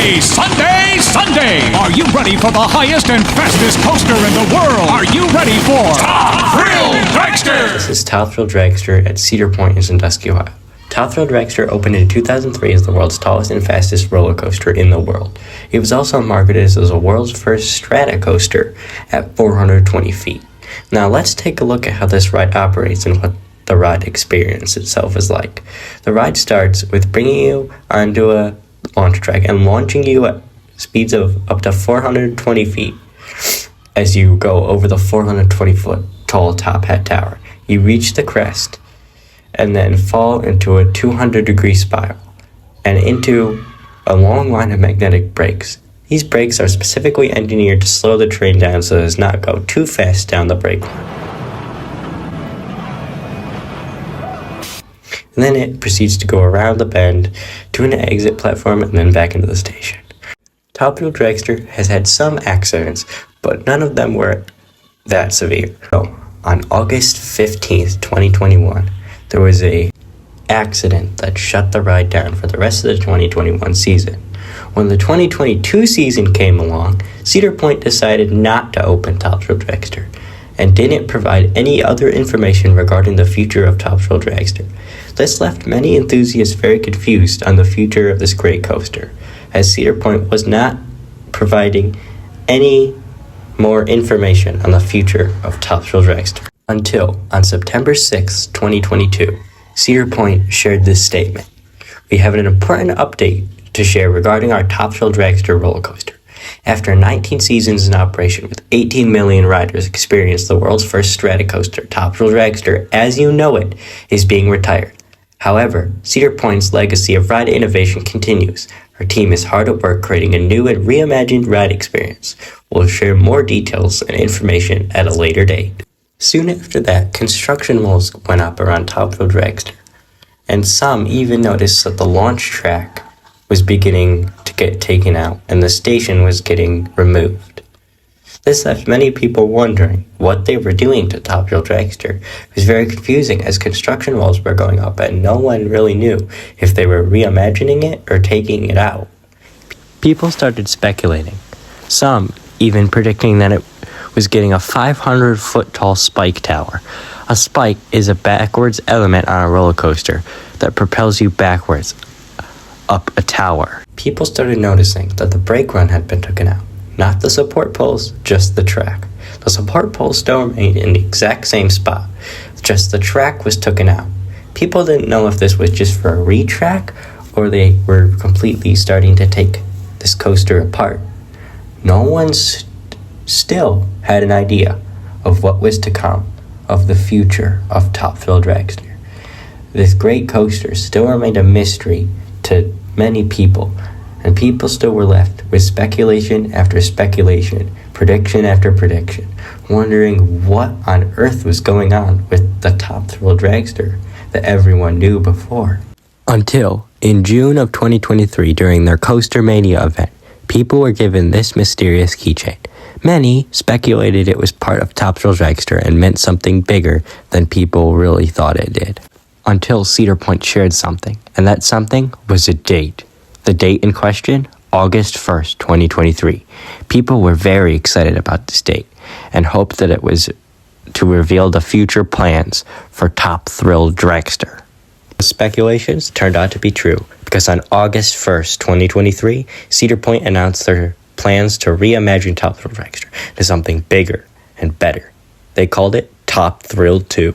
Sunday, Sunday, Sunday! Are you ready for the highest and fastest coaster in the world? Are you ready for Top Thrill Dragster? This is Top Thrill Dragster at Cedar Point in Sandusky, Ohio. Top Thrill Dragster opened in 2003 as the world's tallest and fastest roller coaster in the world. It was also marketed as the world's first strata coaster at 420 feet. Now let's take a look at how this ride operates and what the ride experience itself is like. The ride starts with bringing you onto a launch track and launching you at speeds of up to 420 feet as you go over the 420-foot tall top hat tower. You reach the crest and then fall into a 200-degree spiral and into a long line of magnetic brakes. These brakes are specifically engineered to slow the train down so it does not go too fast down the brake line. And then it proceeds to go around the bend to an exit platform and then back into the station. Top Thrill Dragster has had some accidents, but none of them were that severe. So, on August 15th, 2021, there was an accident that shut the ride down for the rest of the 2021 season. When the 2022 season came along, Cedar Point decided not to open Top Thrill Dragster and didn't provide any other information regarding the future of Top Thrill Dragster. This left many enthusiasts very confused on the future of this great coaster, as Cedar Point was not providing any more information on the future of Top Thrill Dragster. Until on September 6, 2022, Cedar Point shared this statement. We have an important update to share regarding our Top Thrill Dragster roller coaster. After 19 seasons in operation with 18 million riders experienced the world's first strata coaster, Top Thrill Dragster, as you know it, is being retired. However, Cedar Point's legacy of ride innovation continues. Our team is hard at work creating a new and reimagined ride experience. We'll share more details and information at a later date. Soon after that, construction walls went up around Top Thrill Dragster, and some even noticed that the launch track was beginning to get taken out and the station was getting removed. This left many people wondering what they were doing to Top Thrill Dragster. It was very confusing as construction walls were going up and no one really knew if they were reimagining it or taking it out. People started speculating, some even predicting that it was getting a 500-foot tall spike tower. A spike is a backwards element on a roller coaster that propels you backwards up a tower. People started noticing that the brake run had been taken out. Not the support poles, just the track. The support poles still remained in the exact same spot, just the track was taken out. People didn't know if this was just for a retrack or they were completely starting to take this coaster apart. No one still had an idea of what was to come, of the future of Top Thrill Dragster. This great coaster still remained a mystery to many people, and people still were left with speculation after speculation, prediction after prediction, wondering what on earth was going on with the Top Thrill Dragster that everyone knew before. Until, in June of 2023, during their Coaster Mania event, people were given this mysterious keychain. Many speculated it was part of Top Thrill Dragster and meant something bigger than people really thought it did. Until Cedar Point shared something, and that something was a date. The date in question, August 1st, 2023. People were very excited about this date and hoped that it was to reveal the future plans for Top Thrill Dragster. The speculations turned out to be true because on August 1st, 2023, Cedar Point announced their plans to reimagine Top Thrill Dragster to something bigger and better. They called it Top Thrill 2.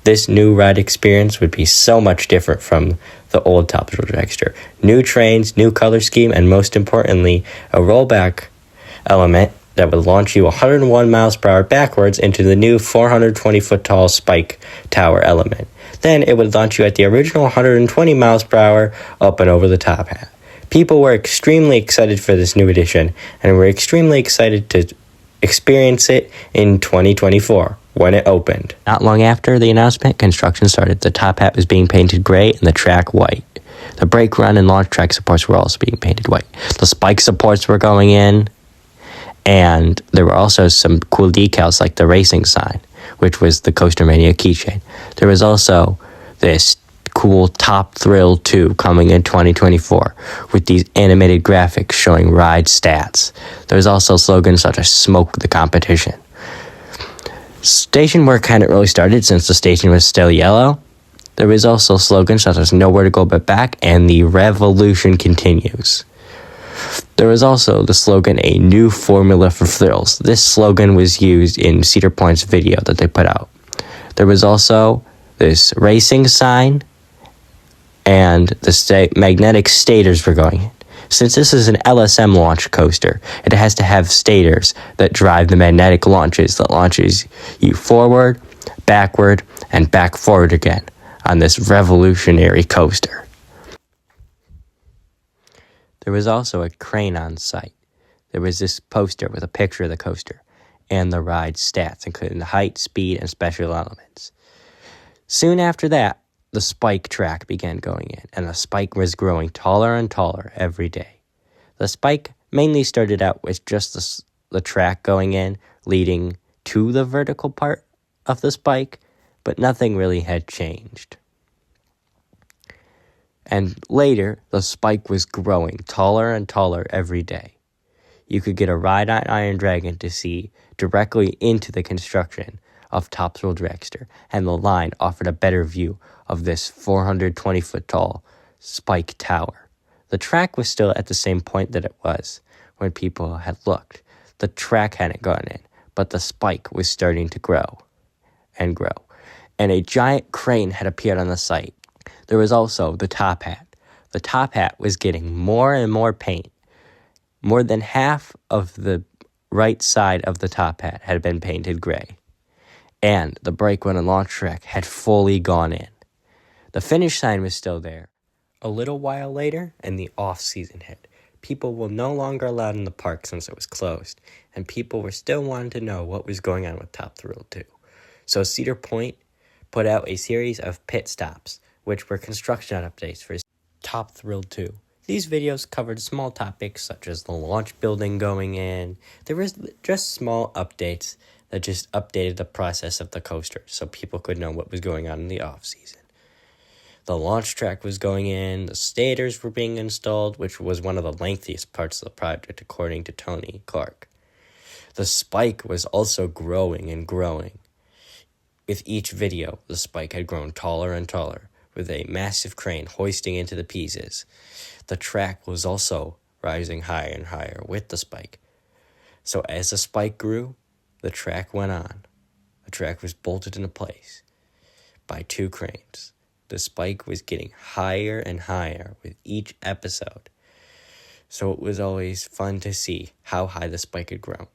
This new ride experience would be so much different from the old Top Thrill Dragster. New trains, new color scheme, and most importantly, a rollback element that would launch you 101 miles per hour backwards into the new 420-foot tall spike tower element. Then it would launch you at the original 120 miles per hour up and over the top hat. People were extremely excited for this new addition and were extremely excited to experience it in 2024 when it opened. Not long after the announcement, construction started. The top hat was being painted gray and the track white. The brake run and launch track supports were also being painted white. The spike supports were going in, and there were also some cool decals like the racing sign, which was the Coaster Mania keychain. There was also this cool Top Thrill 2 coming in 2024 with these animated graphics showing ride stats. There's also slogans such as "Smoke the competition." Station work hadn't really started since the station was still yellow. There was also slogans such as "Nowhere to go but back" and "The revolution continues." There was also the slogan "A new formula for thrills." This slogan was used in Cedar Point's video that they put out. There was also this racing sign, and the magnetic stators were going in. Since this is an LSM launch coaster, it has to have stators that drive the magnetic launches that launches you forward, backward, and back forward again on this revolutionary coaster. There was also a crane on site. There was this poster with a picture of the coaster and the ride stats, including the height, speed, and special elements. Soon after that, the spike track began going in, and the spike was growing taller and taller every day. The spike mainly started out with just the track going in, leading to the vertical part of the spike, but nothing really had changed. And later, the spike was growing taller and taller every day. You could get a ride on Iron Dragon to see directly into the construction of Top Thrill Dragster, and the line offered a better view of this 420-foot tall spike tower. The track was still at the same point that it was when people had looked. The track hadn't gone in, but the spike was starting to grow and grow, and a giant crane had appeared on the site. There was also the top hat. The top hat was getting more and more paint. More than half of the right side of the top hat had been painted gray, and the brake run and launch track had fully gone in. The finish sign was still there. A little while later, and the off-season hit. People were no longer allowed in the park since it was closed, and people were still wanting to know what was going on with Top Thrill 2. So Cedar Point put out a series of pit stops, which were construction updates for Top Thrill 2. These videos covered small topics such as the launch building going in. There was just small updates that just updated the process of the coaster so people could know what was going on in the off-season. The launch track was going in, the stators were being installed, which was one of the lengthiest parts of the project according to Tony Clark. The spike was also growing and growing. With each video, the spike had grown taller and taller, with a massive crane hoisting into the pieces. The track was also rising higher and higher with the spike. So as the spike grew, the track went on. The track was bolted into place by two cranes. The spike was getting higher and higher with each episode. So it was always fun to see how high the spike had grown.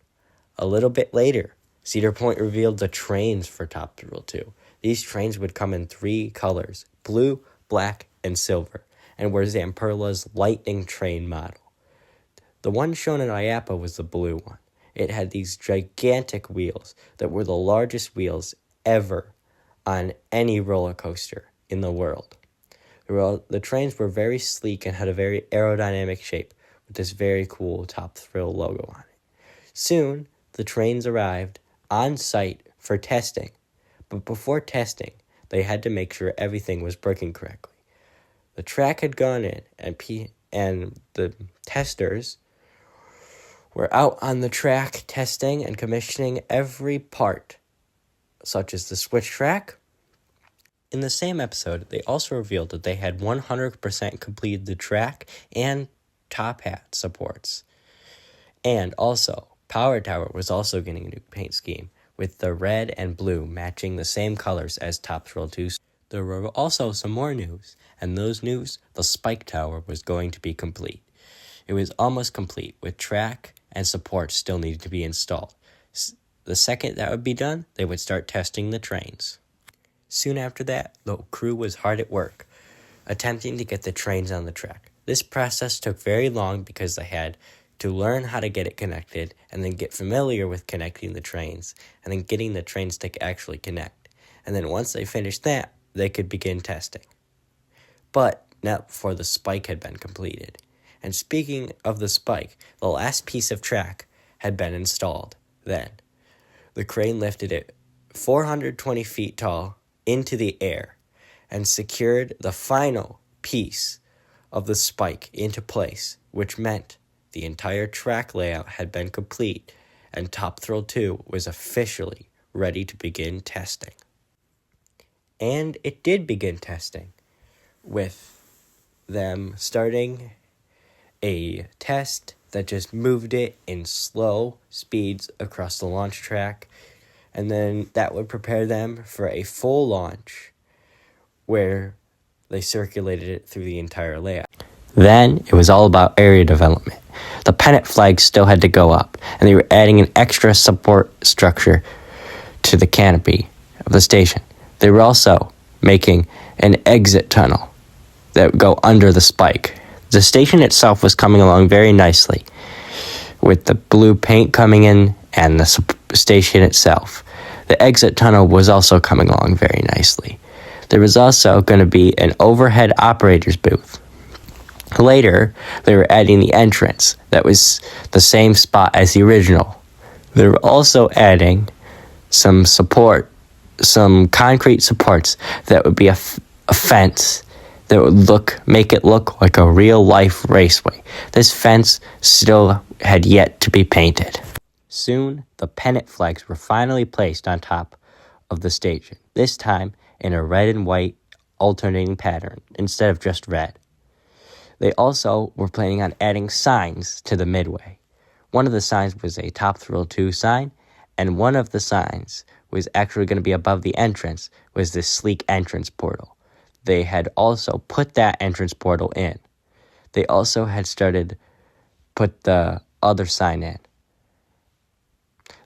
A little bit later, Cedar Point revealed the trains for Top Thrill 2. These trains would come in 3 colors, blue, black, and silver, and were Zamperla's lightning train model. The one shown in IAPA was the blue one. It had these gigantic wheels that were the largest wheels ever on any roller coaster in the world. The trains were very sleek and had a very aerodynamic shape with this very cool Top Thrill logo on it. Soon, the trains arrived on site for testing, but before testing, they had to make sure everything was working correctly. The track had gone in, and the testers were out on the track testing and commissioning every part, such as the switch track. In the same episode, they also revealed that they had 100% completed the track and top hat supports. And also, Power Tower was also getting a new paint scheme, with the red and blue matching the same colors as Top Thrill 2. There were also some more news, and those news, the Spike Tower was going to be complete. It was almost complete, with track and support still needed to be installed. The second that would be done, they would start testing the trains. Soon after that, the crew was hard at work, attempting to get the trains on the track. This process took very long because they had to learn how to get it connected, and then get familiar with connecting the trains, and then getting the trains to actually connect. And then once they finished that, they could begin testing. But not before the spike had been completed. And speaking of the spike, the last piece of track had been installed. Then, the crane lifted it 420 feet tall into the air, and secured the final piece of the spike into place, which meant the entire track layout had been complete and Top Thrill 2 was officially ready to begin testing. And it did begin testing, with them starting a test that just moved it in slow speeds across the launch track, and then that would prepare them for a full launch where they circulated it through the entire layout. Then it was all about area development. The pennant flags still had to go up, and they were adding an extra support structure to the canopy of the station. They were also making an exit tunnel that would go under the spike. The station itself was coming along very nicely, with the blue paint coming in and the station itself. The exit tunnel was also coming along very nicely. There was also going to be an overhead operator's booth. Later, they were adding the entrance that was the same spot as the original. They were also adding some concrete supports that would be a fence that would make it look like a real-life raceway. This fence still had yet to be painted. Soon, the pennant flags were finally placed on top of the station, this time in a red and white alternating pattern instead of just red. They also were planning on adding signs to the midway. One of the signs was a Top Thrill 2 sign, and one of the signs was actually going to be above the entrance, was this sleek entrance portal. They had also put that entrance portal in. They also had started put the other sign in.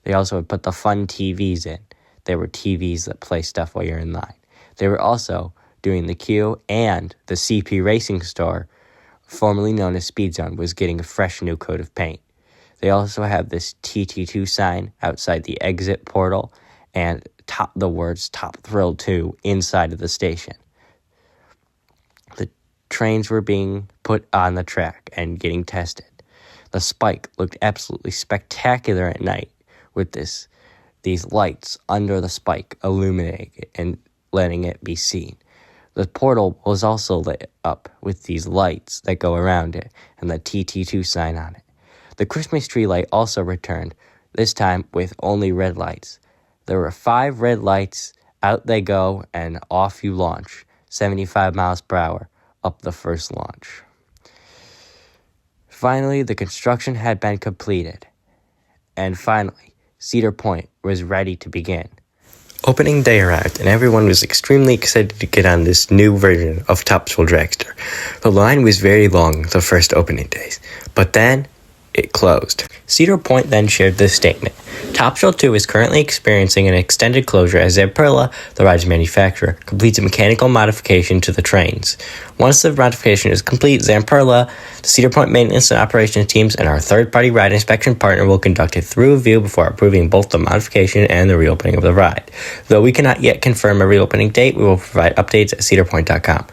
They also had put the fun TVs in. There were TVs that play stuff while you're in line. They were also doing the queue, and the CP Racing store, formerly known as Speed Zone, was getting a fresh new coat of paint. They also have this TT2 sign outside the exit portal and the words Top Thrill 2 inside of the station. The trains were being put on the track and getting tested. The spike looked absolutely spectacular at night with these lights under the spike illuminating it and letting it be seen. The portal was also lit up with these lights that go around it and the TT2 sign on it. The Christmas tree light also returned, this time with only red lights. There were 5 red lights, out they go, and off you launch, 75 miles per hour, up the first launch. Finally, the construction had been completed. And finally, Cedar Point was ready to begin. Opening day arrived, and everyone was extremely excited to get on this new version of Top Thrill Dragster. The line was very long the first opening days, but then it closed. Cedar Point then shared this statement. Top Thrill 2 is currently experiencing an extended closure as Zamperla, the ride's manufacturer, completes a mechanical modification to the trains. Once the modification is complete, Zamperla, the Cedar Point maintenance and operations teams, and our third-party ride inspection partner will conduct a thorough review before approving both the modification and the reopening of the ride. Though we cannot yet confirm a reopening date, we will provide updates at cedarpoint.com.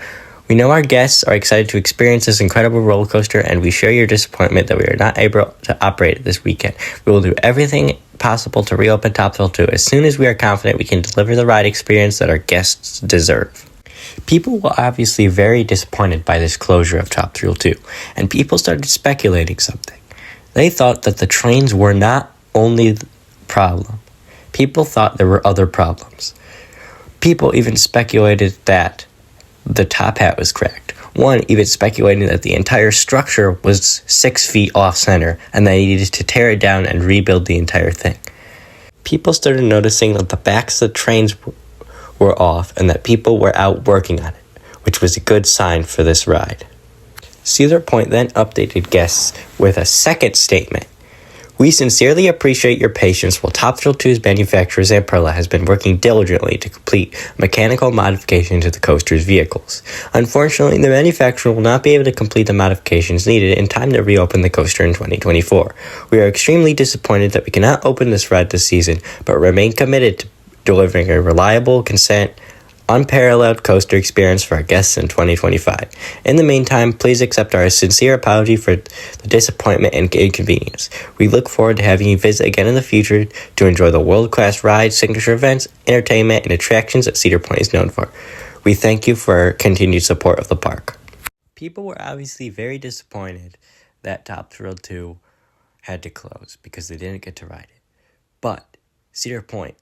We know our guests are excited to experience this incredible roller coaster, and we share your disappointment that we are not able to operate it this weekend. We will do everything possible to reopen Top Thrill 2 as soon as we are confident we can deliver the ride experience that our guests deserve. People were obviously very disappointed by this closure of Top Thrill 2, and people started speculating something. They thought that the trains were not only the problem. People thought there were other problems. People even speculated that the top hat was cracked. One even speculating that the entire structure was 6 feet off center and they needed to tear it down and rebuild the entire thing. People started noticing that the backs of the trains were off and that people were out working on it, which was a good sign for this ride. Cedar Point then updated guests with a second statement. We sincerely appreciate your patience while Top Thrill 2's manufacturer Zamperla has been working diligently to complete mechanical modification to the coaster's vehicles. Unfortunately, the manufacturer will not be able to complete the modifications needed in time to reopen the coaster in 2024. We are extremely disappointed that we cannot open this ride this season, but remain committed to delivering a reliable, unparalleled coaster experience for our guests in 2025. In the meantime, please accept our sincere apology for the disappointment and inconvenience. We look forward to having you visit again in the future to enjoy the world-class rides, signature events, entertainment, and attractions that Cedar Point is known for. We thank you for continued support of the park. People were obviously very disappointed that Top Thrill 2 had to close because they didn't get to ride it. But Cedar Point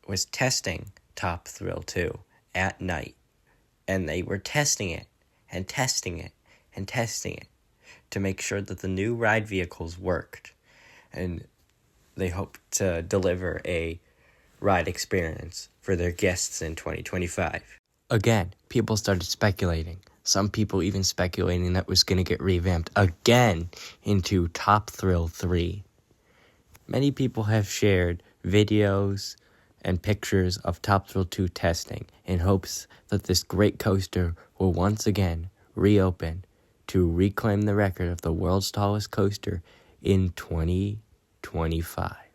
was testing Top Thrill 2 at night, and they were testing it and testing it and testing it to make sure that the new ride vehicles worked, and they hope to deliver a ride experience for their guests in 2025. Again, people started speculating. Some people even speculating that it was going to get revamped again into Top Thrill 3. Many people have shared videos and pictures of Top Thrill 2 testing in hopes that this great coaster will once again reopen to reclaim the record of the world's tallest coaster in 2025.